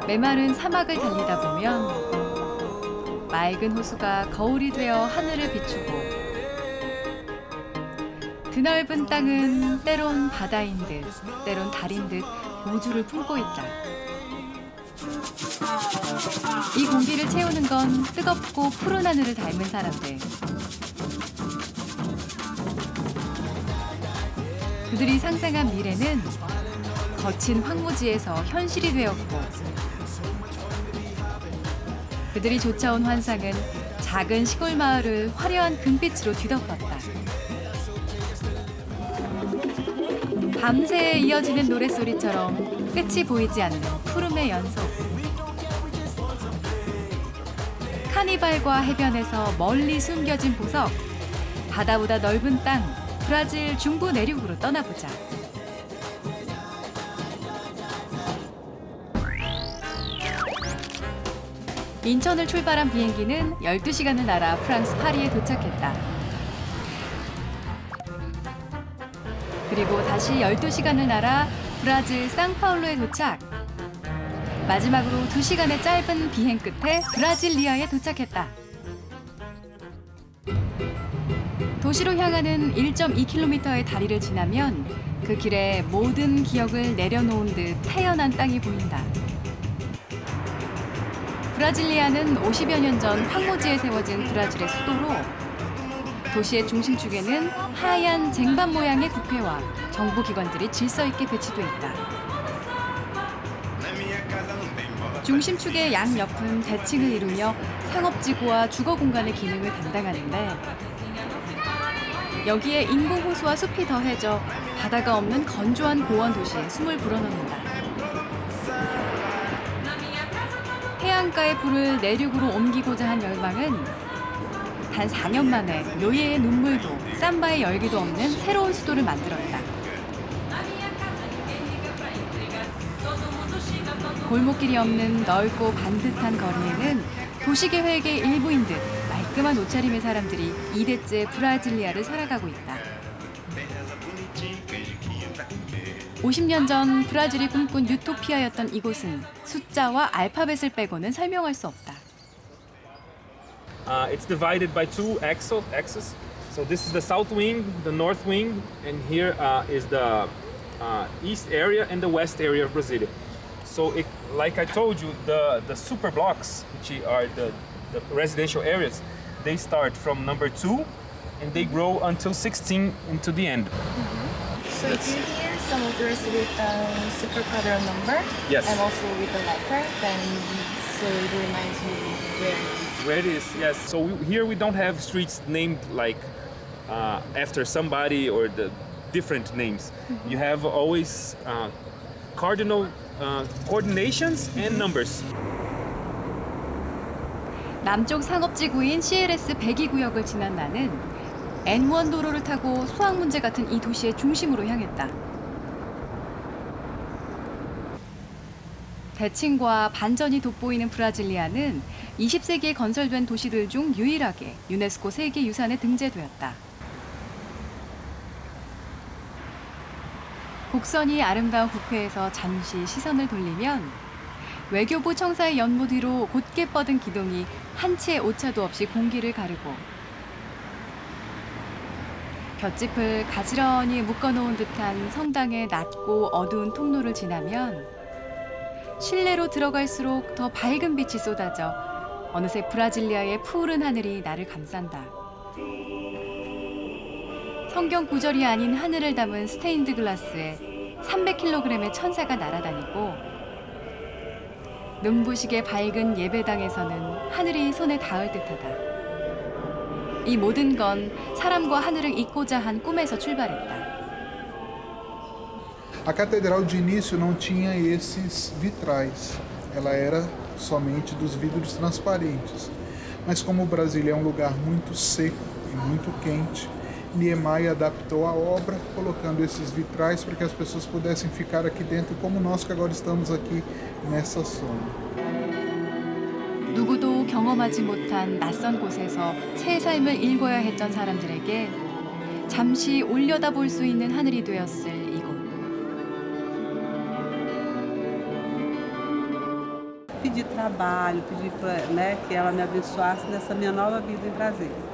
메마른 사막을 달리다 보면 맑은 호수가 거울이 되어 하늘을 비추고 드넓은 땅은 때론 바다인 듯 때론 달인 듯 우주를 품고 있다. 이 공기를 채우는 건 뜨겁고 푸른 하늘을 닮은 사람들. 그들이 상상한 미래는 거친 황무지에서 현실이 되었고 그들이 쫓아온 환상은 작은 시골 마을을 화려한 금빛으로 뒤덮었다. 밤새 이어지는 노랫소리처럼 끝이 보이지 않는 푸름의 연속. 카니발과 해변에서 멀리 숨겨진 보석, 바다보다 넓은 땅, 브라질 중부 내륙으로 떠나보자. 인천을 출발한 비행기는 12시간을 날아 프랑스 파리에 도착했다. 그리고 다시 12시간을 날아 브라질 상파울루에 도착. 마지막으로 2시간의 짧은 비행 끝에 브라질리아에 도착했다. 도시로 향하는 1.2km의 다리를 지나면 그 길에 모든 기억을 내려놓은 듯 태연한 땅이 보인다. 브라질리아는 50여 년 전 황무지에 세워진 브라질의 수도로 도시의 중심축에는 하얀 쟁반 모양의 국회와 정부기관들이 질서 있게 배치돼 있다. 중심축의 양옆은 대칭을 이루며 상업지구와 주거공간의 기능을 담당하는데 여기에 인공호수와 숲이 더해져 바다가 없는 건조한 고원 도시에 숨을 불어넣는다. 해안가의 불을 내륙으로 옮기고자 한 열망은 단 4년 만에 노예의 눈물도 삼바의 열기도 없는 새로운 수도를 만들었다. 골목길이 없는 넓고 반듯한 거리에는 도시계획의 일부인 듯 말끔한 옷차림의 사람들이 2대째 브라질리아를 살아가고 있다. 50년 전 브라질이 꿈꾼 유토피아였던 이곳은 숫자와 알파벳을 빼고는 설명할 수 없다. It's divided by two axes. So this is the south wing, the north wing, and here is the east area and the west area of Brasilia. So, like I told you, the super blocks, which are the residential areas, they start from number 2 and they grow until 16 into the end. So if you hear some of yours with the super quadro number Yes. and also with the letter, then so it reminds you where it is. Where it is, yes. So here we don't have streets named like after somebody or the different names. You have always cardinal coordinations and numbers. 남쪽 상업지구인 CLS 102구역을 지난 나는 N1 도로를 타고 수학 문제 같은 이 도시의 중심으로 향했다. 대칭과 반전이 돋보이는 브라질리아는 20세기에 건설된 도시들 중 유일하게 유네스코 세계유산에 등재되었다. 곡선이 아름다운 국회에서 잠시 시선을 돌리면 외교부 청사의 연못 위로 곧게 뻗은 기둥이 한 치의 오차도 없이 공기를 가르고 볏짚을 가지런히 묶어놓은 듯한 성당의 낮고 어두운 통로를 지나면 실내로 들어갈수록 더 밝은 빛이 쏟아져 어느새 브라질리아의 푸른 하늘이 나를 감싼다. 성경 구절이 아닌 하늘을 담은 스테인드 글라스에 300kg의 천사가 날아다니고 눈부시게 밝은 예배당에서는 하늘이 손에 닿을 듯하다. 이 모든 건 사람과 하늘을 잇고자 한 꿈에서 출발했다. A catedral de início não tinha esses vitrais, ela era somente dos vidros transparentes. Mas como Brasília é um lugar muito seco e muito quente, Niemeyer adaptou a obra, colocando esses vitrais para que as pessoas pudessem ficar aqui dentro, como nós que agora estamos aqui nessa zona. 누구도 경험하지 못한 낯선 곳에서 새 삶을 일궈야 했던 사람들에게 잠시 올려다볼 수 있는 하늘이 되었을 이곳. pedir trabalho, pedir né, que ela me abençoasse nessa minha nova vida em Brasília.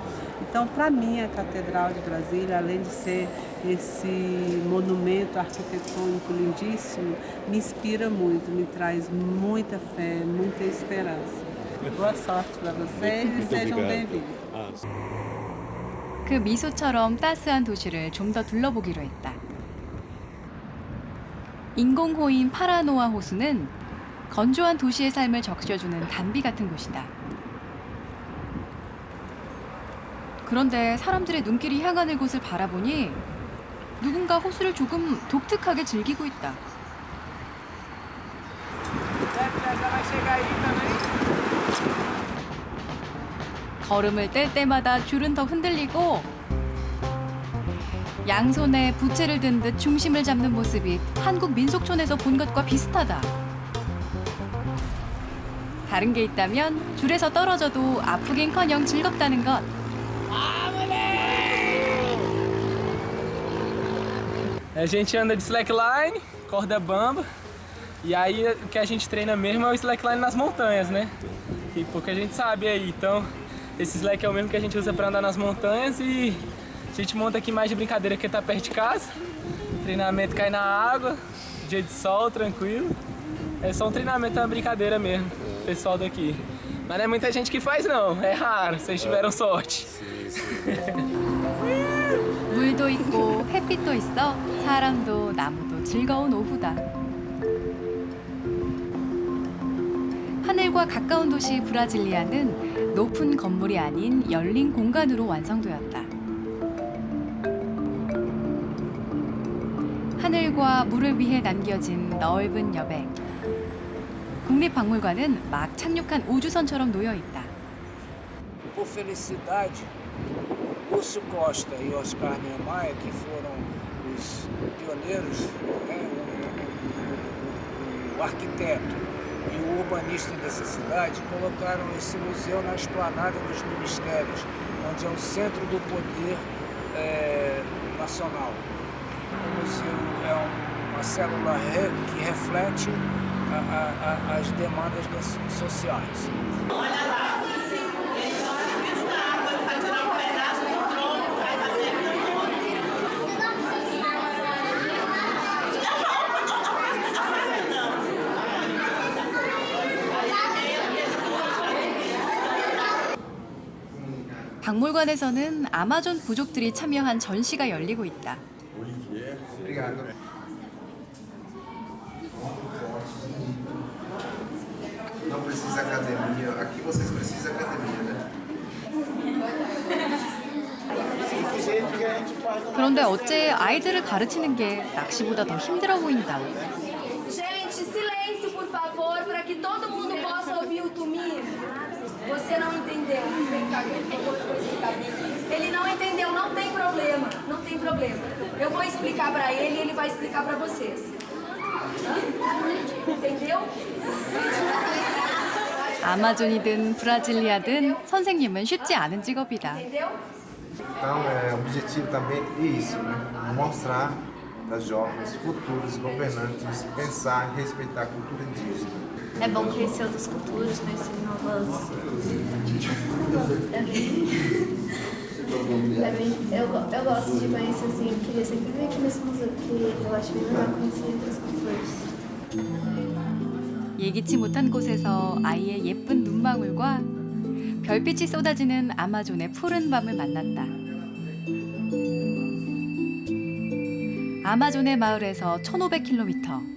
Então, para mim, a Catedral de Brasília, além de ser esse monumento arquitetônico lindíssimo, me inspira muito, me traz muita fé, muita esperança. Boa sorte para vocês e sejam bem-vindos. 그 미소처럼 따스한 도시를 좀 더 둘러보기로 했다. 인공호인 파라노아 호수는 건조한 도시의 삶을 적셔주는 단비 같은 곳이다. 그런데 사람들의 눈길이 향하는 곳을 바라보니 누군가 호수를 조금 독특하게 즐기고 있다. 걸음을 뗄 때마다 줄은 더 흔들리고 양손에 부채를 든 듯 중심을 잡는 모습이 한국 민속촌에서 본 것과 비슷하다. 다른 게 있다면 줄에서 떨어져도 아프긴커녕 즐겁다는 것. A gente anda de slackline, corda bamba, e aí o que a gente treina mesmo é o slackline nas montanhas, né? E pouca gente sabe aí, então esse slack é o mesmo que a gente usa para andar nas montanhas e a gente monta aqui mais de brincadeira porque tá perto de casa. Treinamento cai na água, dia de sol, tranquilo. É só um treinamento, uma brincadeira mesmo, pessoal daqui. Mas não é muita gente que faz não, é raro, vocês tiveram sorte. 물도 있고 햇빛도 있어 사람도 나무도 즐거운 오후다. 하늘과 가까운 도시 브라질리아는 높은 건물이 아닌 열린 공간으로 완성되었다. 하늘과 물을 위해 남겨진 넓은 여백. 국립박물관은 막 착륙한 우주선처럼 놓여 있다. Por felicidade, Lúcio Costa e Oscar Niemeyer, que foram os pioneiros, né, o arquiteto e o urbanista dessa cidade, colocaram esse museu na esplanada dos ministérios, onde é o centro do poder nacional. O museu é uma célula que reflete as demandas sociais. 박물관에서는 아마존 부족들이 참여한 전시가 열리고 있다. Não precisa academia. Aqui vocês precisam academia, né? 그런데 어째 아이들을 가르치는 게 낚시보다 더 힘들어 보인다. Gente, silêncio, por favor, para que todo mundo possa ouvir o Tumi. Você não entendeu. Vem cá, eu vou explicar. Ele não entendeu, não tem problema. Não tem problema. Eu vou explicar para ele e ele vai explicar para vocês. Entendeu? 아마존이든 브라질리아든 선생님은 쉽지 않은 직업이다. Entendeu? Então, o objetivo também é isso, né? Mostrar para jovens futuros governantes pensar e respeitar a cultura indígena. É bom conhecer outras culturas, conhecer novas. Eu gosto de conhecer assim, queria sempre vir aqui nesse museu, porque eu acho bem legal conhecer outras culturas. 예기치 못한 곳에서 아이의 예쁜 눈망울과 별빛이 쏟아지는 아마존의 푸른 밤을 만났다. 아마존의 마을에서 1500km.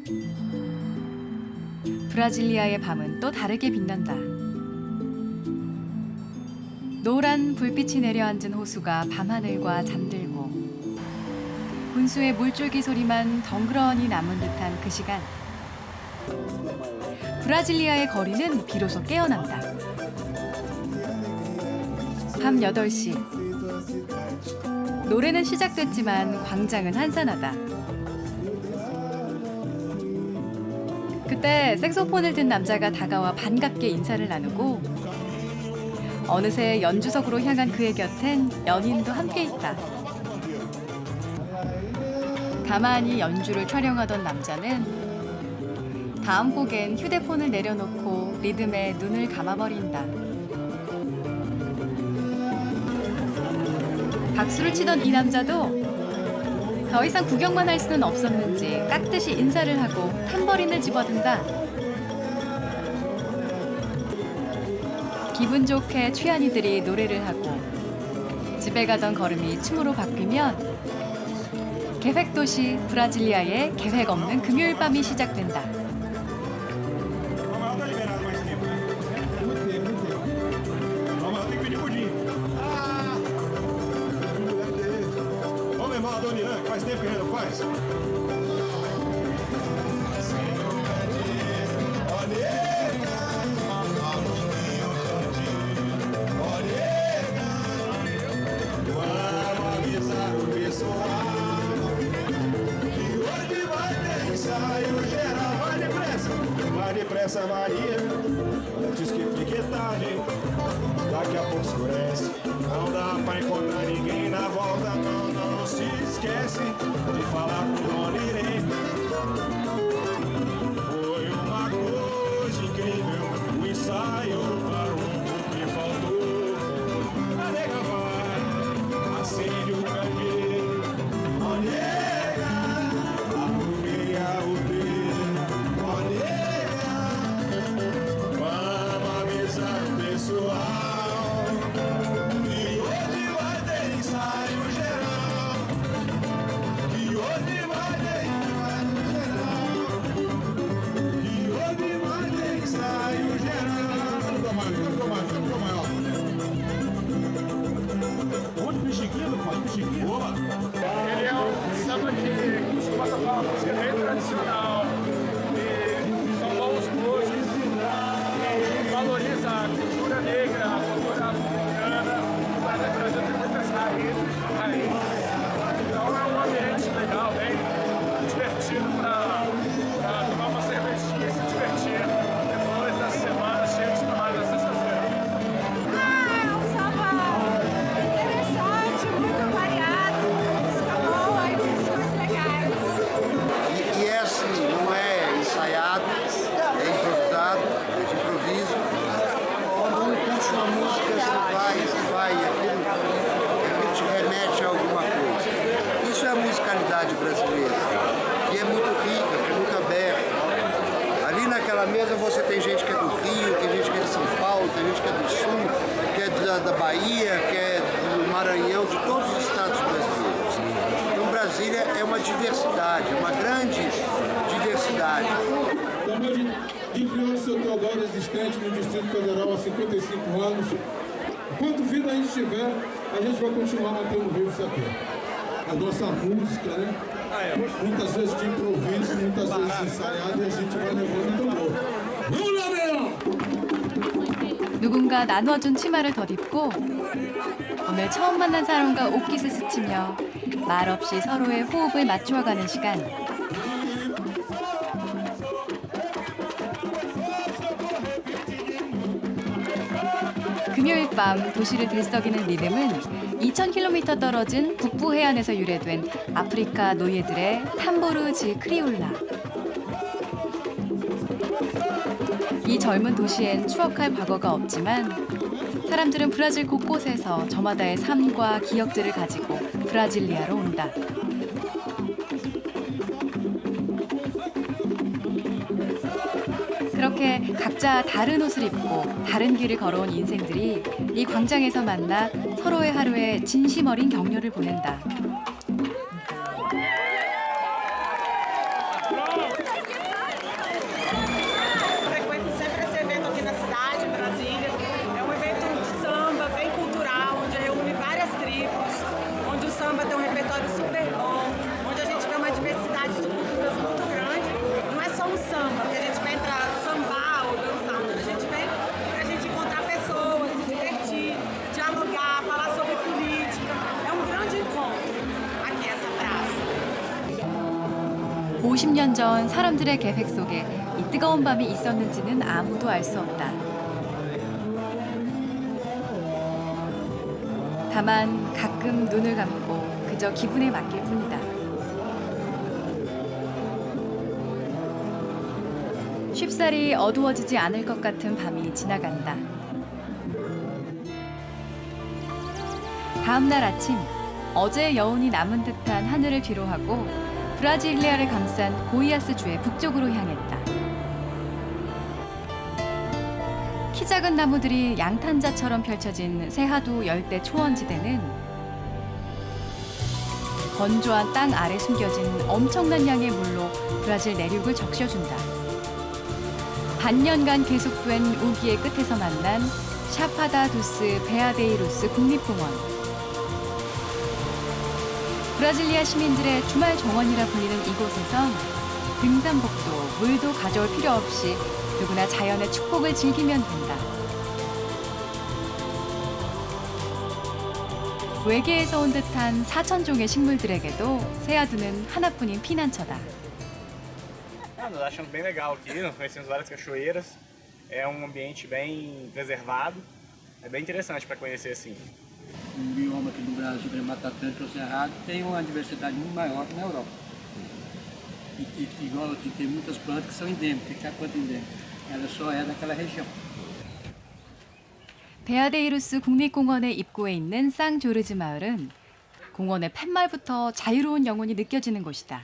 브라질리아의 밤은 또 다르게 빛난다. 노란 불빛이 내려앉은 호수가 밤하늘과 잠들고 분수의 물줄기 소리만 덩그러니 남은 듯한 그 시간. 브라질리아의 거리는 비로소 깨어난다. 밤 8시. 노래는 시작됐지만 광장은 한산하다. 그때 색소폰을 든 남자가 다가와 반갑게 인사를 나누고 어느새 연주석으로 향한 그의 곁엔 연인도 함께 있다. 가만히 연주를 촬영하던 남자는 다음 곡엔 휴대폰을 내려놓고 리듬에 눈을 감아버린다. 박수를 치던 이 남자도 더 이상 구경만 할 수는 없었는지 깍듯이 인사를 하고 탬버린을 집어든다. 기분 좋게 취한이들이 노래를 하고 집에 가던 걸음이 춤으로 바뀌면 계획 도시 브라질리아의 계획 없는 금요일 밤이 시작된다. Faz tempo que não faz? Vamos avisar o pessoal que hoje vai ter ensaio geral. Vai depressa, Maria, antes que fique tarde. Daqui a pouco escurece, não dá pra encontrar ninguém na volta, não se esquece de falar com Dona Irene. Foi uma coisa incrível, o ensaio parou, o que faltou. A nega vai, acende o candeeiro, ó nega, arrumia o dedo, ó nega, vamos avisar o pessoal. Ele é um samba que costuma tocar uma música bem tradicional. E são bons músicos e valoriza a cultura negra, a cultura africana. O Brasil tem muitas raízes. Então é um ambiente legal, bem divertido para tomar uma cervejinha e se divertir depois da semana cheia de trabalho na sexta-feira. Brasileira, que é muito rica, que é muito aberta. Ali naquela mesa você tem gente que é do Rio, tem gente que é de São Paulo, tem gente que é do Sul, que é da Bahia, que é do Maranhão, de todos os estados brasileiros. Então Brasília é uma diversidade, uma grande diversidade. Também de criou seu Teodoro existente no Distrito Federal há 55 anos. Enquanto vida a gente tiver, a gente vai continuar mantendo vivo isso aqui. A nossa música, né? Muitas vezes de improviso, muitas vezes ensaiado, e a gente vai levando tambor. Vamos lá, meu! 누군가 나눠준 치마를 덧입고 오늘 처음 만난 사람과 옷깃을 스치며 말없이 서로의 호흡을 맞추어가는 시간. 금요일 밤 도시를 들썩이는 리듬은 2,000km 떨어진 북부 해안에서 유래된 아프리카 노예들의 탐보르즈 크리올라. 이 젊은 도시엔 추억할 과거가 없지만 사람들은 브라질 곳곳에서 저마다의 삶과 기억들을 가지고 브라질리아로 온다. 그렇게 각자 다른 옷을 입고 다른 길을 걸어온 인생들이 이 광장에서 만나 서로의 하루에 진심 어린 격려를 보낸다. Frequento sempre esse evento aqui na cidade, em Brasília. É um evento de samba bem cultural, onde reúne várias tribos, onde o samba tem um repertório super bom, onde a gente vê uma diversidade de culturas muito grande. Não é só um samba que a gente vai entrar sambar ou dançar, a gente vem pra gente encontrar pessoas, se divertir, dialogar, falar sobre política. É um grande encontro aqui, essa praça. 50년 전 사람들의 계획 속에 이 뜨거운 밤이 있었는지는 아무도 알 수 없다. 다만 가끔 눈을 감고 그저 기분에 맡길 뿐이다. 쉽사리 어두워지지 않을 것 같은 밤이 지나간다. 다음 날 아침, 어제의 여운이 남은 듯한 하늘을 뒤로하고 브라질리아를 감싼 고이아스 주의 북쪽으로 향했다. 키 작은 나무들이 양탄자처럼 펼쳐진 세하두 열대 초원지대는 건조한 땅 아래 숨겨진 엄청난 양의 물로 브라질 내륙을 적셔준다. 반년간 계속된 우기의 끝에서 만난 샤파다 두스 베아데이루스 국립공원. 브라질리아 시민들의 주말 정원이라 불리는 이곳에선 등산복도 물도 가져올 필요 없이 누구나 자연의 축복을 즐기면 된다. 외계에서 온 듯한 4,000종의 식물들에게도 세아두는 하나뿐인 피난처다. Nós achamos bem legal aqui, nós conhecemos várias cachoeiras, é um ambiente bem preservado, é bem interessante para conhecer assim. Bioma aqui no Brasil, que é Mata Atlântica ou Cerrado, tem uma diversidade muito maior que na Europa. Igual aqui tem muitas plantas que são endêmicas. O que é a planta endêmica? Ela só é daquela região. 베아데이루스 국립공원의 입구에 있는 상조르즈 마을은 공원의 팻말부터 자유로운 영혼이 느껴지는 곳이다.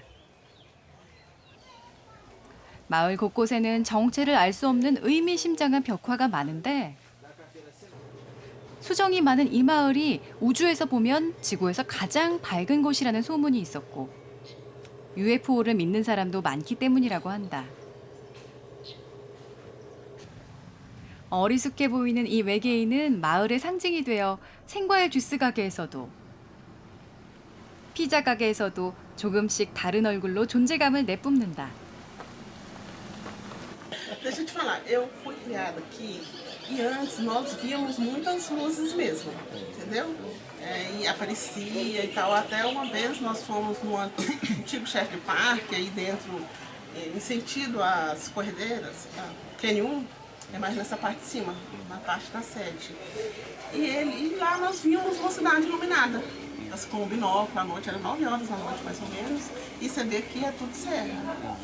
마을 곳곳에는 정체를 알 수 없는 의미심장한 벽화가 많은데 수정이 많은 이 마을이 우주에서 보면 지구에서 가장 밝은 곳이라는 소문이 있었고 UFO를 믿는 사람도 많기 때문이라고 한다. 어리숙해 보이는 이 외계인은 마을의 상징이 되어 생과일 주스 가게에서도 피자 가게에서도 조금씩 다른 얼굴로 존재감을 내뿜는다. Deixa eu te falar, eu fui criada aqui e antes nós víamos muitas luzes mesmo, entendeu? E aparecia e tal. Até uma vez nós fomos no antigo chefe de parque, aí dentro, em sentido às corredeiras, Q1, é mais nessa parte de cima, na parte da sede. E lá nós vimos uma cidade iluminada. Com o binóculo à noite, era 9 horas da noite mais ou menos, e você vê que é tudo serra.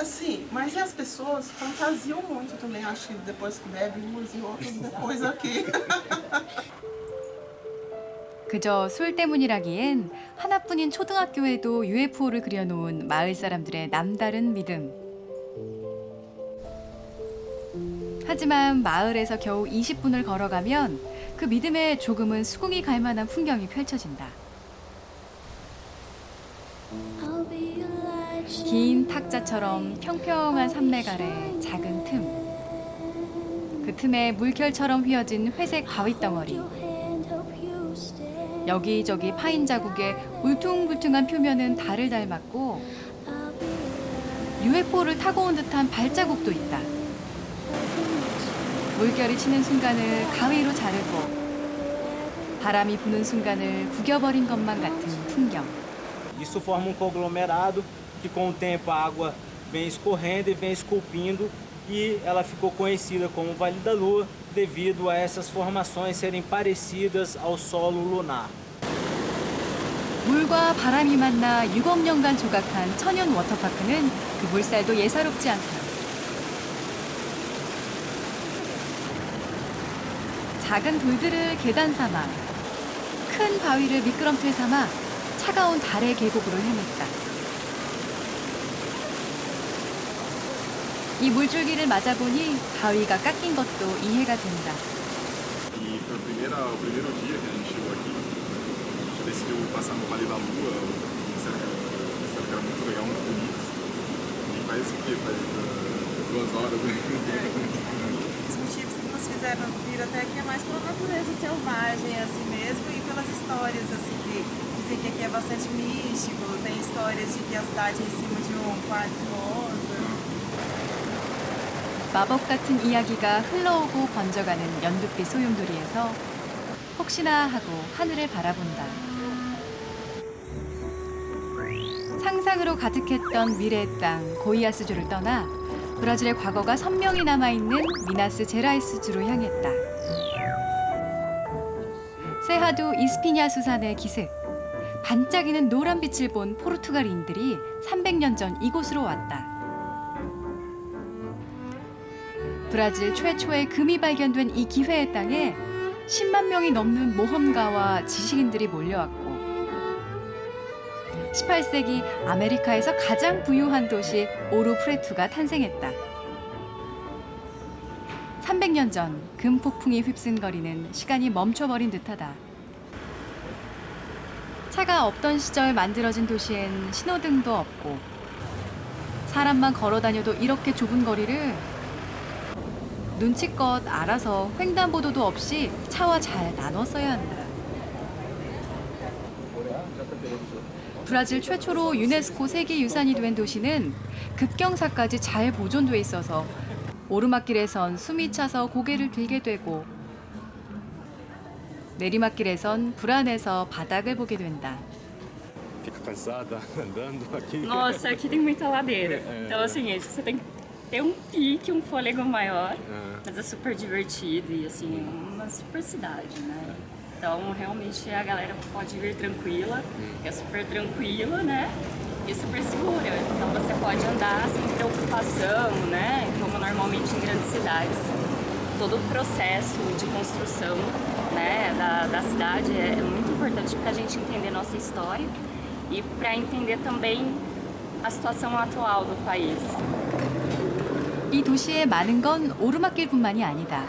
Assim, mas as pessoas fantasiam muito também, acho que depois que bebem umas e outras depois aqui. 그저 술 때문이라기엔 하나뿐인 초등학교에도 UFO를 그려놓은 마을 사람들의 남다른 믿음. 하지만 마을에서 겨우 20분을 걸어가면 그 믿음에 조금은 수긍이 갈 만한 풍경이 펼쳐진다. 긴 탁자처럼 평평한 산맥 아래 작은 틈. 그 틈에 물결처럼 휘어진 회색 바위덩어리. 여기저기 파인 자국에 울퉁불퉁한 표면은 달을 닮았고 UFO를 타고 온 듯한 발자국도 있다. 물결이 치는 순간을 가위로 자르고 바람이 부는 순간을 구겨버린 것만 같은 풍경. Isso forma conglomerado que com o tempo a água vem escorrendo e vem esculpindo e ela ficou conhecida como Vale da Lua devido a essas formações serem parecidas ao solo lunar. 물과 바람이 만나 6억 년간 조각한 천연 워터파크는 그 물살도 예사롭지 않다. 작은 돌들을 계단 삼아, 큰 바위를 미끄럼틀 삼아 차가운 달의 계곡으로 헤맸다. 이 물줄기를 맞아보니 바위가 깎인 것도 이해가 된다. E foi o primeiro dia que a gente chegou aqui, a gente decidiu passar no Vale da Lua, disseram que era muito legal, muito bonito. E faz o quê? Faz 2 horas. Os motivos que nos fizeram vir até aqui é mais pela natureza selvagem, assim mesmo, e pelas histórias, assim, que dizem que aqui é bastante místico, tem histórias de que a cidade é em cima de um quarto rosa. 마법 같은 이야기가 흘러오고 번져가는 연두빛 소용돌이에서 혹시나 하고 하늘을 바라본다. 상상으로 가득했던 미래의 땅 고이아스주를 떠나 브라질의 과거가 선명히 남아있는 미나스 제라이스주로 향했다. 세하두 이스피냐수 산의 기슭, 반짝이는 노란 빛을 본 포르투갈인들이 300년 전 이곳으로 왔다. 브라질 최초의 금이 발견된 이 기회의 땅에 10만 명이 넘는 모험가와 지식인들이 몰려왔고 18세기 아메리카에서 가장 부유한 도시 오루 프레투가 탄생했다. 300년 전 금폭풍이 휩쓴거리는 시간이 멈춰버린 듯하다. 차가 없던 시절 만들어진 도시엔 신호등도 없고 사람만 걸어 다녀도 이렇게 좁은 거리를 눈치껏 알아서 횡단보도도 없이 차와 잘 나눴어야 한다. 브라질 최초로 유네스코 세계유산이 된 도시는 급경사까지 잘 보존돼 있어서 오르막길에선 숨이 차서 고개를 들게 되고 내리막길에선 불안해서 바닥을 보게 된다. Fica cansada andando aqui. Nossa, aqui tem muita ladeira. Então, assim, você tem que ter um pique, um fôlego maior, mas é super divertido e, assim, uma super cidade, né? Então, realmente, a galera pode vir tranquila, é super tranquilo, né? E super segura. Então, você pode andar sem preocupação, né? Como normalmente em grandes cidades. Todo o processo de construção, né, da cidade é muito importante para a gente entender nossa história e para entender também a situação atual do país. 이 도시에 많은 건 오르막길뿐만이 아니다.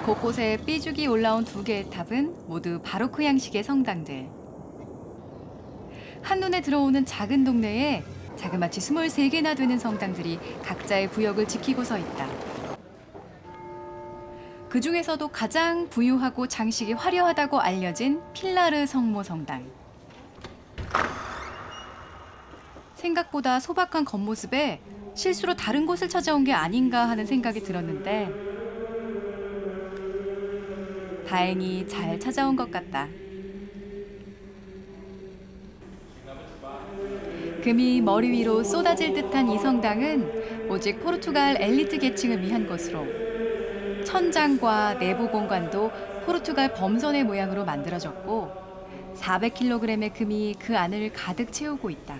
곳곳에 삐죽이 올라온 2개의 탑은 모두 바로크 양식의 성당들. 한눈에 들어오는 작은 동네에 자그마치 23개나 되는 성당들이 각자의 구역을 지키고 서 있다. 그 중에서도 가장 부유하고 장식이 화려하다고 알려진 필라르 성모 성당. 생각보다 소박한 겉모습에 실수로 다른 곳을 찾아온 게 아닌가 하는 생각이 들었는데 다행히 잘 찾아온 것 같다. 금이 머리 위로 쏟아질 듯한 이 성당은 오직 포르투갈 엘리트 계층을 위한 것으로 천장과 내부 공간도 포르투갈 범선의 모양으로 만들어졌고 400kg의 금이 그 안을 가득 채우고 있다.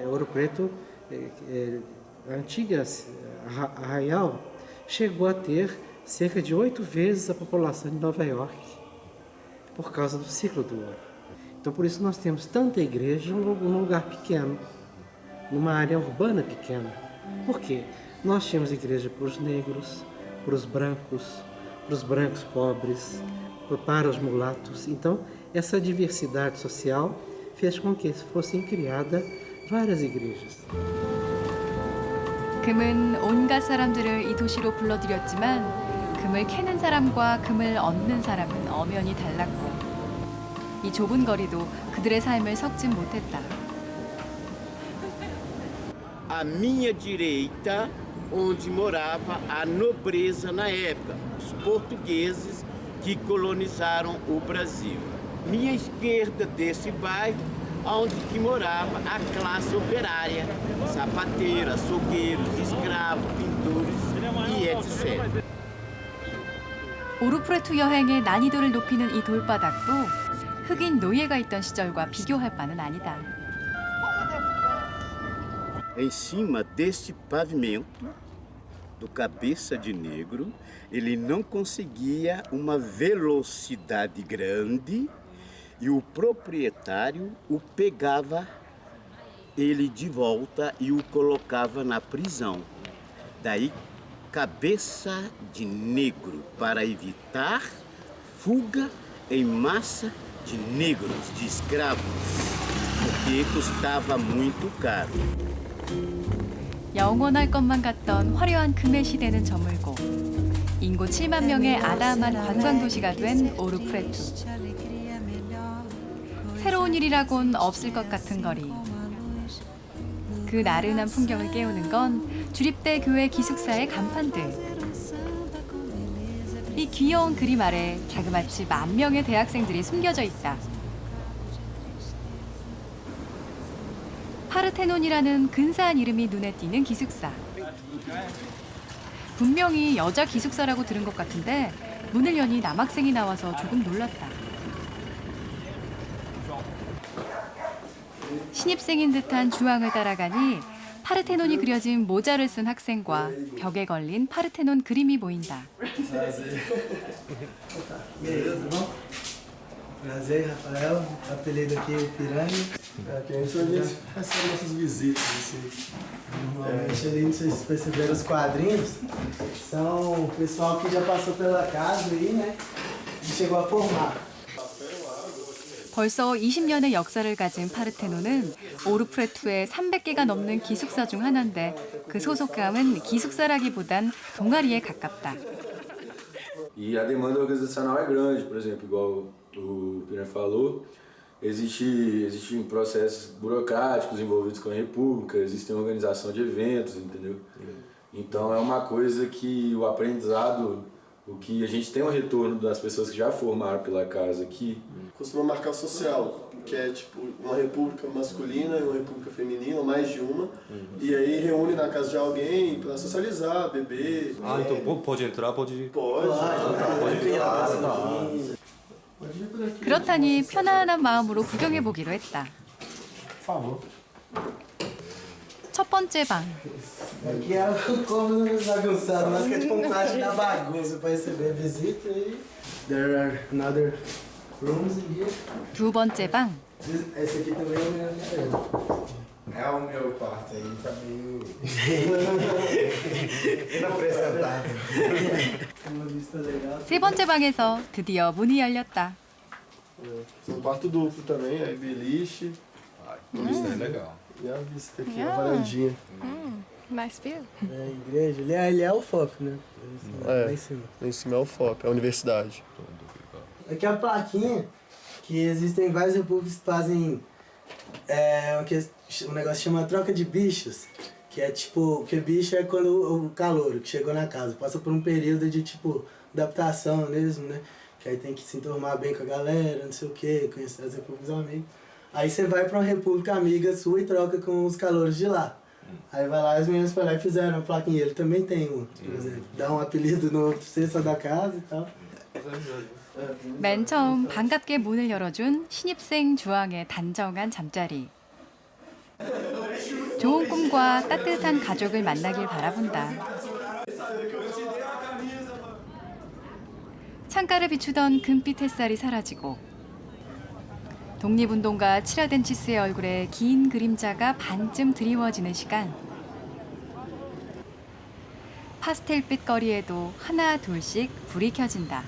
Ouro Preto, a antiga Arraial, chegou a ter cerca de 8 vezes a população de Nova York, por causa do ciclo do ouro. Então, por isso nós temos tanta igreja num lugar pequeno, numa área urbana pequena. Por quê? Nós tínhamos igreja para os negros, para os brancos pobres, para os mulatos. Então, essa diversidade social fez com que fossem criadas várias igrejas. 금은 온갖 사람들을 이 도시로 불러들였지만 금을 캐는 사람과 금을 얻는 사람은 엄연히 달랐고 이 좁은 거리도 그들의 삶을 섞진 못했다. À minha direita, onde morava a nobreza na época, os portugueses que colonizaram o Brasil. Minha esquerda desse bairro, onde que morava a classe operária, sapateira, açougueiros, escravos, pintores e etc. 오르프레투 여행의 난이도를 높이는 이 돌바닥도 흑인 노예가 있던 시절과 비교할 바는 아니다. Em cima deste pavimento, do cabeça de negro, ele não conseguia uma velocidade grande e o proprietário o pegava ele de volta e o colocava na prisão. Daí, cabeça de negro, para evitar fuga em massa de negros, de escravos, porque custava muito caro. 영원할 것만 같던 화려한 금의 시대는 저물고 인구 7만 명의 아담한 관광도시가 된 오르프레투. 새로운 일이라곤 없을 것 같은 거리. 그 나른한 풍경을 깨우는 건 주립대 교회 기숙사의 간판들. 이 귀여운 그림 아래 자그마치 10,000명의 대학생들이 숨겨져 있다. 파르테논이라는 근사한 이름이 눈에 띄는 기숙사. 분명히 여자 기숙사라고 들은 것 같은데 문을 여니 남학생이 나와서 조금 놀랐다. 신입생인 듯한 주황을 따라가니 파르테논이 그려진 모자를 쓴 학생과 벽에 걸린 파르테논 그림이 보인다. Prazer, Rafael. Apelido aqui Piranha. Essas são nossas visitas. Assim. Normalmente ali, não sei se perceberam os quadrinhos, são o pessoal que já passou pela casa aí, né? E chegou a formar. 벌써 20년의 역사를 가진 파르테논은 오르프레투의 300개가 넘는 기숙사 중 하나인데 그 소속감은 기숙사라기보단 동아리에 가깝다. E a demanda organizacional é grande, por exemplo, igual o Piranha falou, existem processos burocráticos envolvidos com a República, existem organização de eventos, entendeu? Então é uma coisa que o aprendizado, o que a gente tem um retorno das pessoas que já formaram pela casa aqui. Costuma marcar o social, que é tipo uma república masculina e uma república feminina, ou mais de uma, e aí reúne na casa de alguém para socializar, beber. Ah, então pode entrar, pode... Pode entrar. 그렇다니 편안한 마음으로 구경해보기로 했다. Por favor. 첫 번째 방. Aqui é o cômodo bagunçado, mas que é tipo um quarto da bagunça para receber visita e there are another rooms in here. 두 번째 방. Esse aqui também é o meu. É o meu quarto aí, tá meio inapresentável. Uma vista legal. 세 번째 방에서 드디어 문이 열렸다. Um quarto duplo também, aí beliche. A vista é legal. E a vista aqui, a varandinha. Nice view. É a igreja, ele é o foco, né? É, lá em cima. lá em cima é o foco, é a universidade. Aqui é a plaquinha que existem várias repúblicas que fazem um negócio chama troca de bichos, que é tipo, que bicho é quando o calouro que chegou na casa passa por um período de tipo adaptação mesmo, né? Que aí tem que se enturmar bem com a galera, não sei o que, conhecer as repúblicas amigos. Aí você vai pra uma república amiga sua e troca com os calouros de lá. Aí vai lá, as meninas foram lá e fizeram a plaquinha. Ele também tem uma, por exemplo. Dá um apelido no cesta da casa e tal. 맨 처음 반갑게 문을 열어준 신입생 주황의 단정한 잠자리. 좋은 꿈과 따뜻한 가족을 만나길 바라본다. 창가를 비추던 금빛 햇살이 사라지고 독립운동가 치라덴치스의 얼굴에 긴 그림자가 반쯤 드리워지는 시간. 파스텔빛 거리에도 하나 둘씩 불이 켜진다.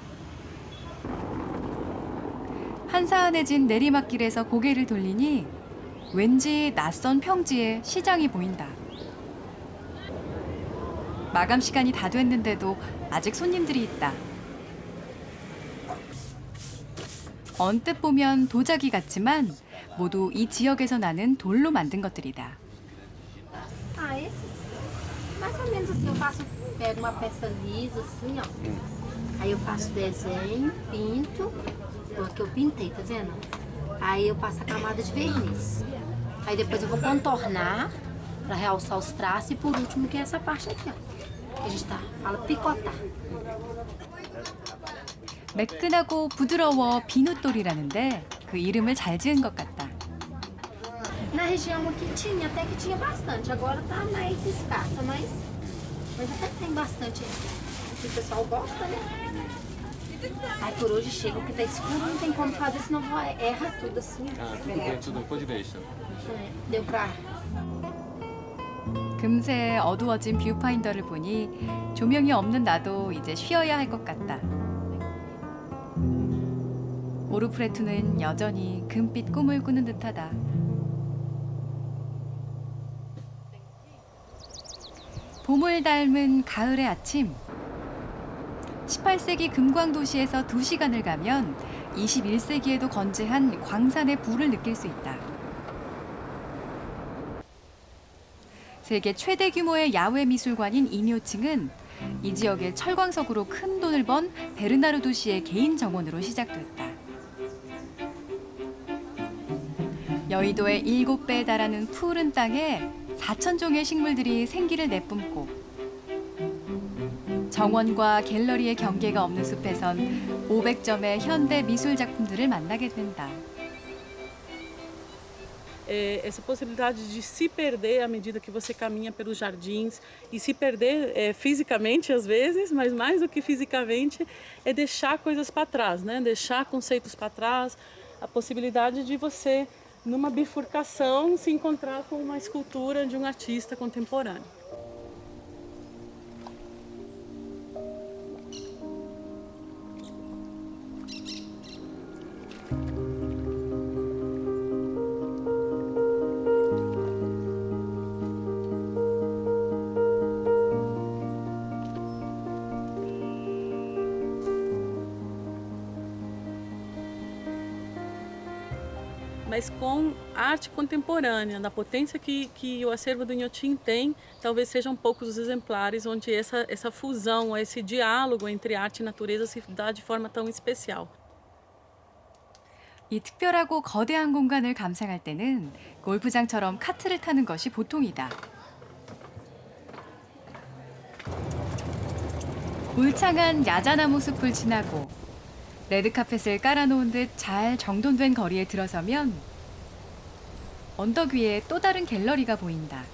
한사한해진 내리막길에서 고개를 돌리니 왠지 낯선 평지에 시장이 보인다. 마감 시간이 다 됐는데도 아직 손님들이 있다. 언뜻 보면 도자기 같지만 모두 이 지역에서 나는 돌로 만든 것들이다. Ah, esses mais ou menos assim, pego uma peça lisa assim, ó. Aí eu faço desenho, pinto, que eu pintei, tá vendo? Aí eu passo a camada de verniz. Aí depois eu vou contornar para realçar os traços e por último que é essa parte aqui, ó. Que a gente fala picotar. 매끈하고 부드러워 비누돌이라는데 그 이름을 잘 지은 것 같다. Na região aqui tinha, até que tinha bastante. Agora tá mais escassa, mas até que tem bastante aqui. O pessoal gosta, né? Aí por hoje chega, porque tá escuro, não tem como fazer, senão erra tudo assim. 아, tudo pode deixar. Deu pra... 금세 어두워진 뷰파인더를 보니 조명이 없는 나도 이제 쉬어야 할 것 같다. 오르프레투는 여전히 금빛 꿈을 꾸는 듯하다. 봄을 닮은 가을의 아침. 18세기 금광도시에서 2시간을 가면 21세기에도 건재한 광산의 불을 느낄 수 있다. 세계 최대 규모의 야외 미술관인 이묘층은 이 지역의 철광석으로 큰 돈을 번 베르나르도 씨의 개인 정원으로 시작됐다. 여의도의 7배에 달하는 푸른 땅에 4,000종의 식물들이 생기를 내뿜고 정원과 갤러리의 경계가 없는 숲에선 500점의 현대 미술 작품들을 만나게 된다. essa possibilidade de se perder à medida que você caminha pelos jardins e se perder fisicamente às vezes, mas mais do que fisicamente é deixar coisas para trás, né? Deixar conceitos para trás, a possibilidade de você, numa bifurcação, se encontrar com uma escultura de um artista contemporâneo. Mas com arte contemporânea, na potência que o acervo do Inhotim tem, talvez sejam poucos os exemplares onde essa fusão, esse diálogo entre arte e natureza se dá de forma tão especial. 이 특별하고 거대한 공간을 감상할 때는 골프장처럼 카트를 타는 것이 보통이다. 울창한 야자나무 숲을 지나고 레드카펫을 깔아놓은 듯 잘 정돈된 거리에 들어서면 언덕 위에 또 다른 갤러리가 보인다.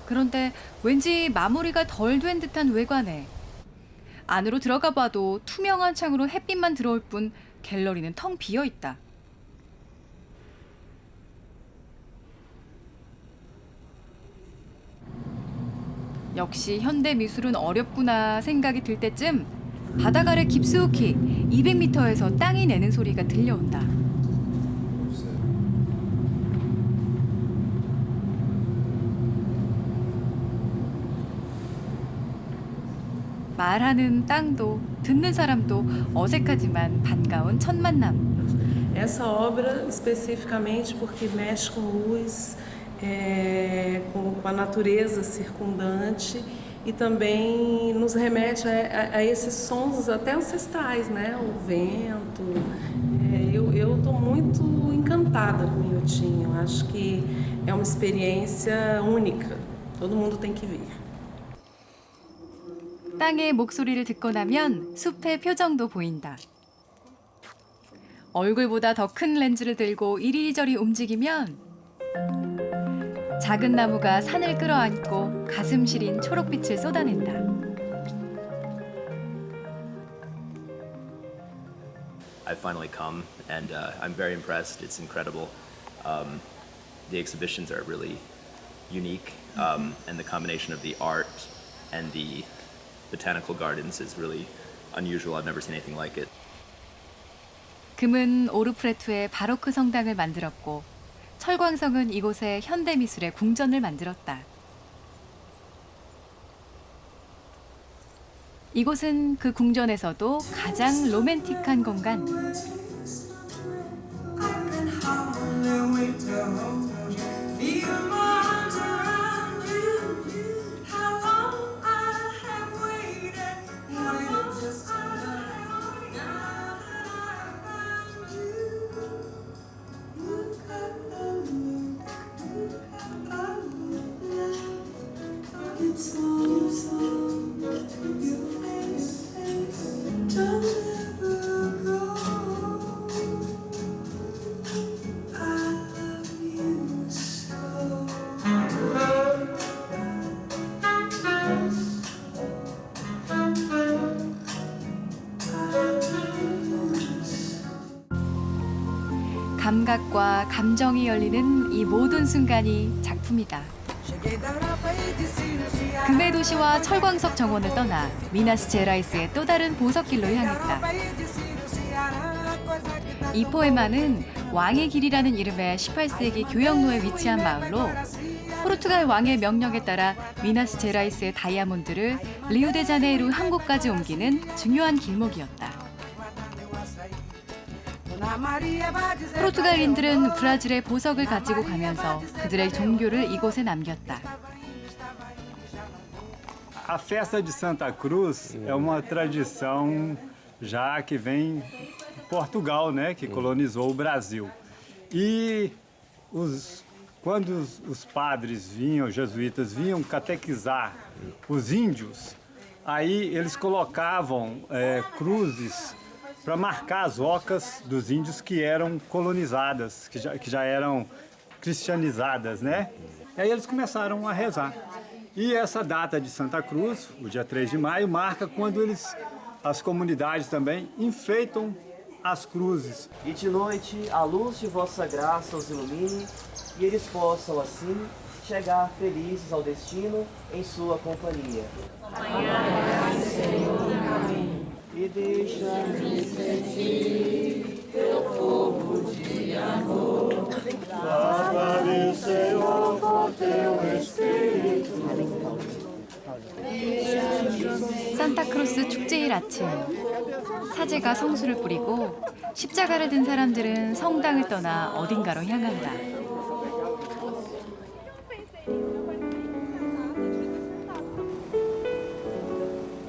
그런데 왠지 마무리가 덜 된 듯한 외관에 안으로 들어가 봐도 투명한 창으로 햇빛만 들어올 뿐 갤러리는 텅 비어 있다. 역시 현대 미술은 어렵구나 생각이 들 때쯤 바닥 아래 깊숙이 200m에서 땅이 내는 소리가 들려온다. 말하는 땅도 듣는 사람도 어색하지만 반가운 첫 만남. Essa obra especificamente porque mexe com luz, com a natureza circundante e também nos remete a esses sons até ancestrais, né? O vento. Eu estou muito encantada com o Inhotim. Eu acho que é uma experiência única. Todo mundo tem que vir. 땅의 목소리를 듣고 나면 숲의 표정도 보인다. 얼굴보다 더 큰 렌즈를 들고 이리저리 움직이면 작은 나무가 산을 끌어안고 가슴 시린 초록빛을 쏟아낸다. I've finally come and I'm very impressed. It's incredible. The exhibitions are really unique and the combination of the art and the botanical gardens is really unusual. I've never seen anything like it. 금은 오르프레투에 바로크 성당을 만들었고 철광성은 이곳에 현대미술의 궁전을 만들었다. 이곳은 그 궁전에서도 가장 로맨틱한 공간. 감각과 감정이 열리는 이 모든 순간이 작품이다. 금의 도시와 철광석 정원을 떠나 미나스 제라이스의 또 다른 보석길로 향했다. 이 포에마는 왕의 길이라는 이름의 18세기 교역로에 위치한 마을로 포르투갈 왕의 명령에 따라 미나스 제라이스의 다이아몬드를 리우데자네이루 항구까지 옮기는 중요한 길목이었다. 포르투갈인들은 브라질의 보석을 가지고 가면서 그들의 종교를 이곳에 남겼다. A festa de Santa Cruz é uma tradição já que vem de Portugal, né, que colonizou o Brasil. E quando os padres vinham, os jesuítas vinham catequizar os índios, aí eles colocavam cruzes para marcar as ocas dos índios que eram colonizadas, que já eram cristianizadas, né? E aí eles começaram a rezar. E essa data de Santa Cruz, o dia 3 de maio, marca quando as comunidades também enfeitam as cruzes. E de noite a luz de vossa graça os ilumine, e eles possam assim chegar felizes ao destino em sua companhia. E deixa-me sentir teu fogo de amor. Lava-me, Senhor, com teu Espírito. 산타크루스 축제일 아침, 사제가 성수를 뿌리고 십자가를 든 사람들은 성당을 떠나 어딘가로 향한다.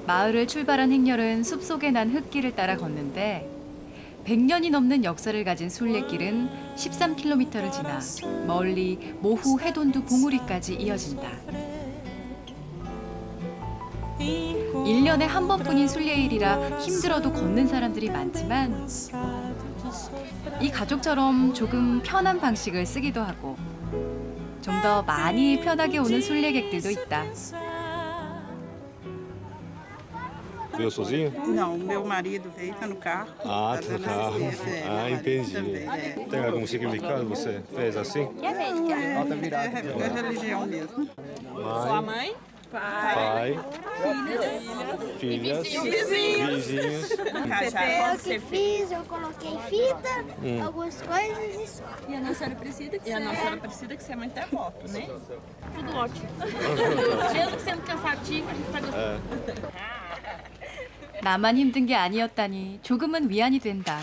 마을을 출발한 행렬은 숲속에 난 흙길을 따라 걷는데 100년이 넘는 역사를 가진 순례길은 13km를 지나 멀리 모후 해돈두 봉우리까지 이어진다. 1년에 한 번뿐인 순례일이라 힘들어도 걷는 사람들이 많지만 이 가족처럼 조금 편한 방식을 쓰기도 하고 좀 더 많이 편하게 오는 순례객들도 있다. Veio sozinho? Não, meu marido veio, tá no carro. Ah, tá no carro. Ah, entendi. Também, Tem algum significado você fez assim? Alta virada. É religião mesmo. Sua mãe? Pai, filhas, vizinhos. Eu que fiz, eu coloquei fita, algumas coisas e só. E a Nossa Senhora Aparecida, que você é muito devoto, né? Tudo ótimo. Mesmo sendo cansativo, a gente vai gostar. 나만 힘든 게 아니었다니 조금은 위안이 된다.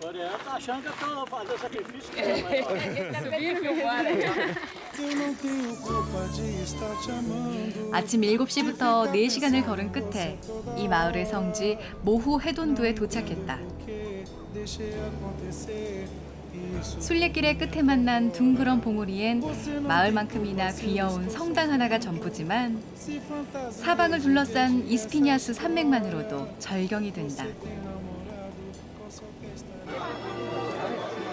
Olha, tá achando que eu tô fazendo sacrifício? 아침 7시부터 4시간을 걸은 끝에 이 마을의 성지 모후 해돈두에 도착했다. 순례길의 끝에 만난 둥그런 봉우리엔 마을만큼이나 귀여운 성당 하나가 전부지만 사방을 둘러싼 이스피니아스 산맥만으로도 절경이 된다.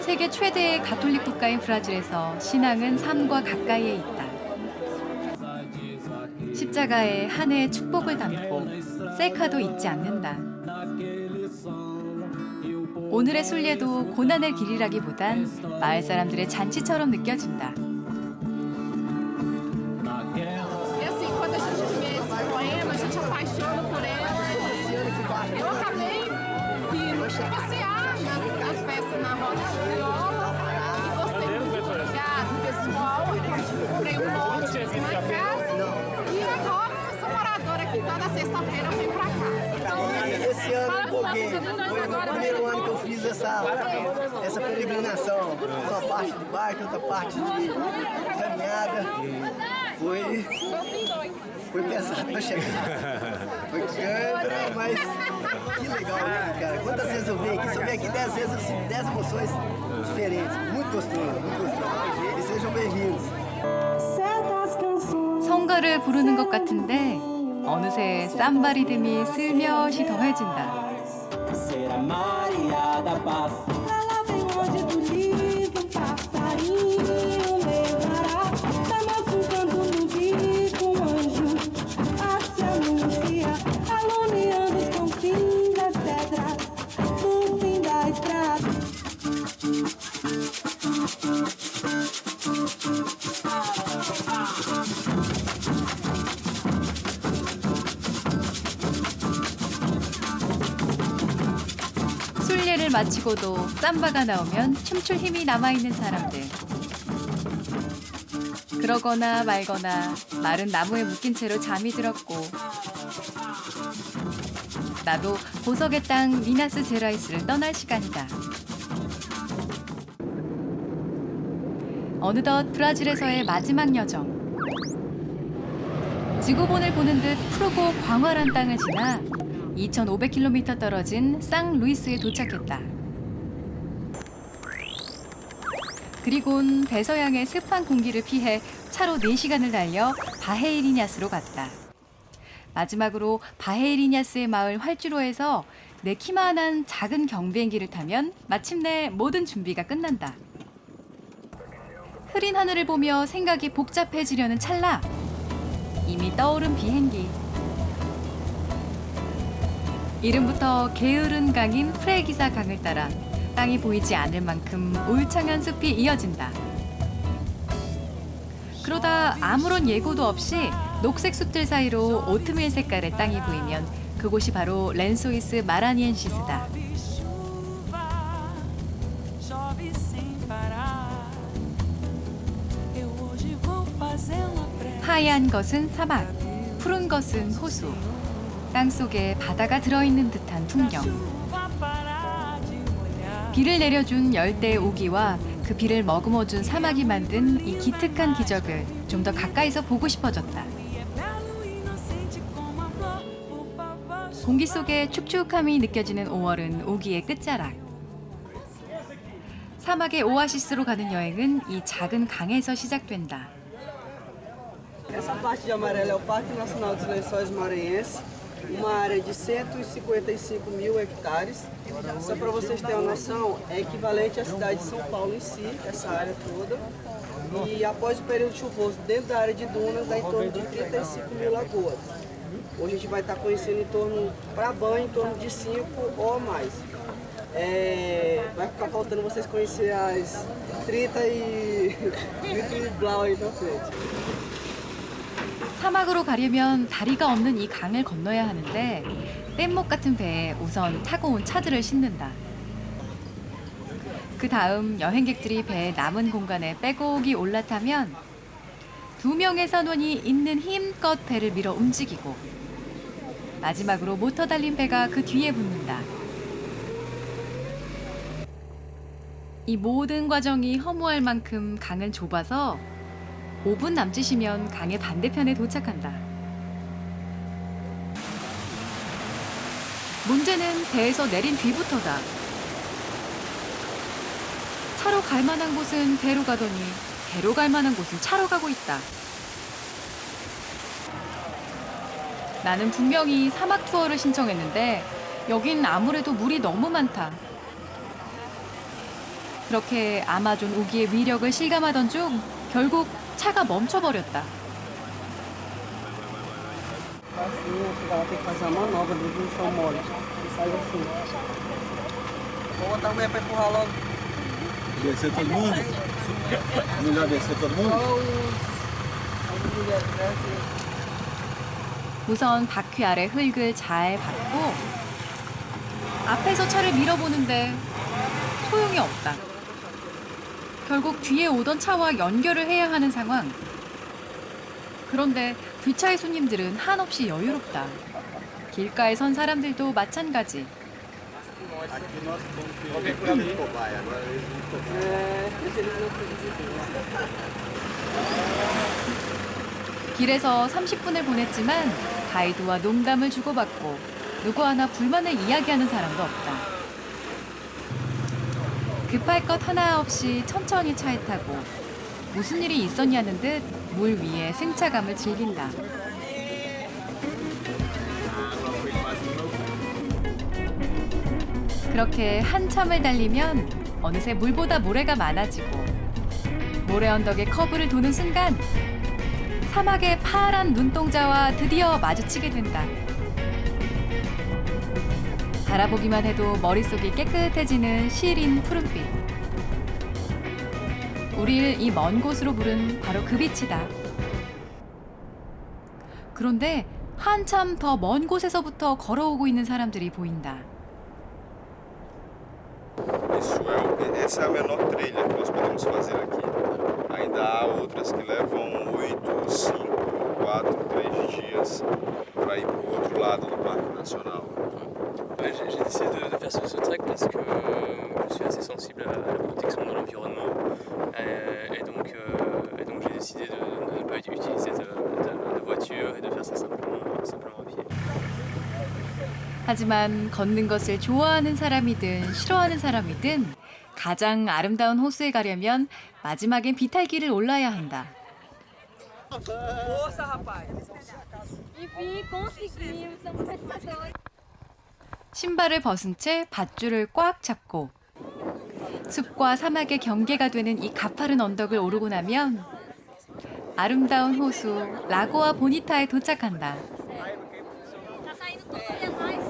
세계 최대의 가톨릭 국가인 브라질에서 신앙은 삶과 가까이에 있다. 십자가에 한 해의 축복을 담고 셀카도 잊지 않는다. 오늘의 순례도 고난의 길이라기보단 마을 사람들의 잔치처럼 느껴진다. E assim, quando a gente vê esse poema, a gente apaixona por ele. Eu acabei de passear nas festas na roda de viola e gostei muito do pessoal. Comprei um monte aqui na casa e agora eu sou moradora aqui, toda sexta-feira eu venho pra cá. Esse ano um pouquinho, foi o primeiro ano que eu fiz essa peregrinação. Uma parte de bike, outra parte de caminhada. Foi pesado pra chegar. Foi grande, mas que legal, né, cara? Quantas vezes eu venho aqui? Se eu venho aqui 10 vezes, eu sinto 10 emoções diferentes. Muito gostoso, muito gostoso. E sejam bem-vindos. 성가를 부르는 것 같은데 어느새 삼바 리듬이 슬며시 더해진다. Será Maria da Paz. Ela vem hoje do livro, um passarinho levará. Damaso canto no bico, um anjo a se anunciar. Alumiando os confins das pedras, no fim da estrada. 순례를 마치고도 삼바가 나오면 춤출 힘이 남아있는 사람들. 그러거나 말거나 마른 나무에 묶인 채로 잠이 들었고 나도 보석의 땅 미나스 제라이스를 떠날 시간이다. 어느덧 브라질에서의 마지막 여정. 지구본을 보는 듯 푸르고 광활한 땅을 지나 2,500km 떨어진 상루이스에 도착했다. 그리곤 대서양의 습한 공기를 피해 차로 4시간을 달려 바헤이리냐스로 갔다. 마지막으로 바헤이리냐스의 마을 활주로에서 내 키만한 작은 경비행기를 타면 마침내 모든 준비가 끝난다. 흐린 하늘을 보며 생각이 복잡해지려는 찰나 이미 떠오른 비행기. 이름부터 게으른 강인 프레기사 강을 따라 땅이 보이지 않을 만큼 울창한 숲이 이어진다. 그러다 아무런 예고도 없이 녹색 숲들 사이로 오트밀 색깔의 땅이 보이면 그곳이 바로 렌소이스 마라니엔시스다. 하얀 것은 사막, 푸른 것은 호수. 땅속에 바다가 들어있는 듯한 풍경. 비를 내려준 열대 우기와 그 비를 머금어준 사막이 만든 이 기특한 기적을 좀 더 가까이서 보고 싶어졌다. 공기 속에 축축함이 느껴지는 5월은 우기의 끝자락. 사막의 오아시스로 가는 여행은 이 작은 강에서 시작된다. Essa parte de amarelo é o Parque Nacional dos Lençóis Maranhenses, uma área de 155 mil hectares. Só para vocês terem uma noção, é equivalente à cidade de São Paulo em si, essa área toda. E após o período chuvoso, dentro da área de dunas, dá em torno de 35 mil lagoas. Hoje a gente vai estar conhecendo em torno, para banho, em torno de 5 ou mais. Vai ficar faltando vocês conhecerem as 30 e blau aí pra frente. 사막으로 가려면 다리가 없는 이 강을 건너야 하는데 뗏목 같은 배에 우선 타고 온 차들을 싣는다. 그 다음 여행객들이 배의 남은 공간에 빼곡히 올라타면 2명의 선원이 있는 힘껏 배를 밀어 움직이고 마지막으로 모터 달린 배가 그 뒤에 붙는다. 이 모든 과정이 허무할 만큼 강은 좁아서 5분 남짓이면 강의 반대편에 도착한다. 문제는 배에서 내린 뒤부터다. 차로 갈 만한 곳은 배로 가더니 배로 갈 만한 곳은 차로 가고 있다. 나는 분명히 사막 투어를 신청했는데 여긴 아무래도 물이 너무 많다. 그렇게 아마존 우기의 위력을 실감하던 중 결국 차가 멈춰버렸다. Assim, ela tem que fazer a manobra do chão mole. Sai assim. Vou botar a mulher para empurrar logo. Descer todo mundo? Melhor descer todo mundo? As mulheres descem. 우선 바퀴 아래 흙을 잘 밟고 앞에서 차를 밀어보는데 소용이 없다. 결국 뒤에 오던 차와 연결을 해야 하는 상황. 그런데 뒷차의 손님들은 한없이 여유롭다. 길가에 선 사람들도 마찬가지. 길에서 30분을 보냈지만 가이드와 농담을 주고받고 누구 하나 불만을 이야기하는 사람도 없다. 급할 것 하나 없이 천천히 차에 타고 무슨 일이 있었냐는 듯 물 위에 승차감을 즐긴다. 그렇게 한참을 달리면 어느새 물보다 모래가 많아지고 모래 언덕의 커브를 도는 순간 사막의 파란 눈동자와 드디어 마주치게 된다. 바라보기만 해도 머릿속이 깨끗해지는 시린 푸른빛. 우릴 이 먼 곳으로 부른 바로 그 빛이다. 그런데 한참 더 먼 곳에서부터 걸어오고 있는 사람들이 보인다. Essa é a menor trilha que nós podemos fazer aqui. Ainda há outras que levam 8, 5, 4, 3 dias para ir para o outro lado do Parque Nacional. J'ai décidé de faire ce trek parce que je suis assez sensible à la protection de l'environnement et donc j'ai décidé de ne pas utiliser de voiture et de faire ça simplement à pied. 하지만 걷는 것을 좋아하는 사람이든 싫어하는 사람이든 가장 아름다운 호수에 가려면 마지막엔 비탈길을 올라야 한다. Força, rapaz! Enfim, conseguimos. Somos pescadores. 신발을 벗은 채 밧줄을 꽉 잡고 숲과 사막의 경계가 되는 이 가파른 언덕을 오르고 나면 아름다운 호수 라고아 보니타에 도착한다. Tá saindo tudo ali atrás.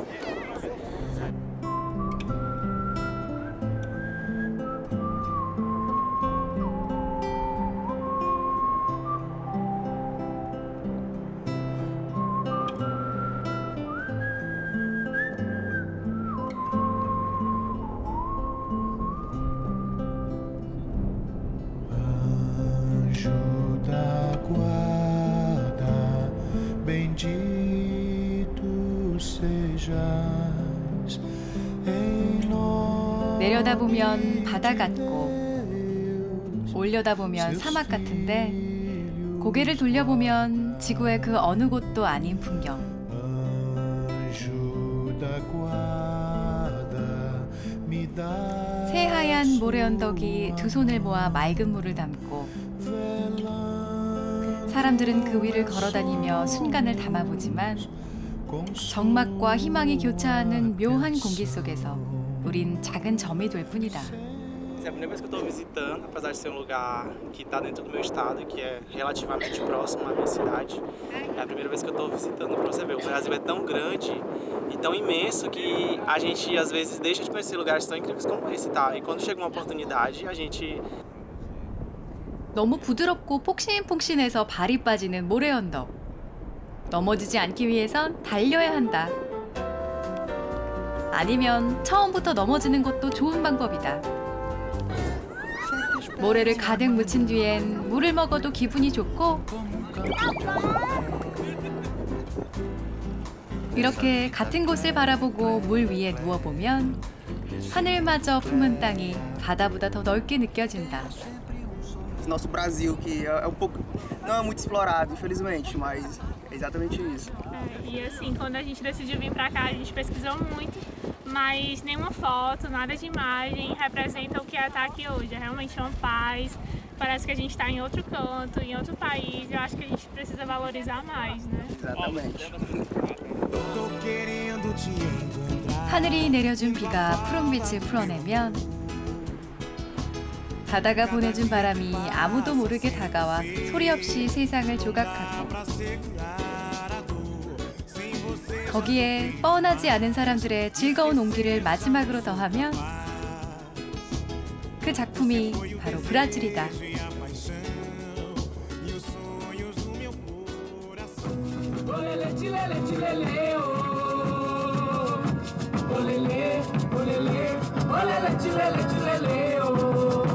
Anjo da guarda, bendito sejas em nós. 내려다보면 바다 같고 올려다보면 사막 같은데 고개를 돌려보면 지구의 그 어느 곳도 아닌 풍경. Anjo da guarda, me dá 새하얀 모래 언덕이 두 손을 모아 맑은 물을 담고 사람들은 그 위를 걸어다니며 순간을 담아보지만 적막과 희망이 교차하는 묘한 공기 속에서 우린 작은 점이 될 뿐이다. É a primeira vez que eu estou visitando, apesar de ser um lugar que está dentro do meu estado, que é relativamente próximo à minha cidade. É a primeira vez que eu estou visitando para você ver. O Brasil é tão grande e tão imenso que a gente às vezes deixa de conhecer lugares tão incríveis como esse, tá? E quando chega uma oportunidade, a gente 너무 부드럽고 폭신폭신해서 발이 빠지는 모래 언덕. 넘어지지 않기 위해선 달려야 한다. 아니면 처음부터 넘어지는 것도 좋은 방법이다. 모래를 가득 묻힌 뒤엔 물을 먹어도 기분이 좋고 이렇게 같은 곳을 바라보고 물 위에 누워보면 하늘마저 품은 땅이 바다보다 더 넓게 느껴진다. Nosso Brasil, que é pouco, não é muito explorado, infelizmente, mas é exatamente isso. E assim, quando a gente decidiu vir pra cá, a gente pesquisou muito, mas nenhuma foto, nada de imagem representa o que é estar aqui hoje. É realmente uma paz, parece que a gente está em outro canto, em outro país. Eu acho que a gente precisa valorizar mais, né? Exatamente. 하늘이 내려준 비가 푸른 빛을 풀어내면 바다가 보내준 바람이 아무도 모르게 다가와 소리 없이 세상을 조각하고 거기에 뻔하지 않은 사람들의 즐거운 온기를 마지막으로 더하면 그 작품이 바로 브라질이다. Olele, olele, olele, olele, olele, olele, olele,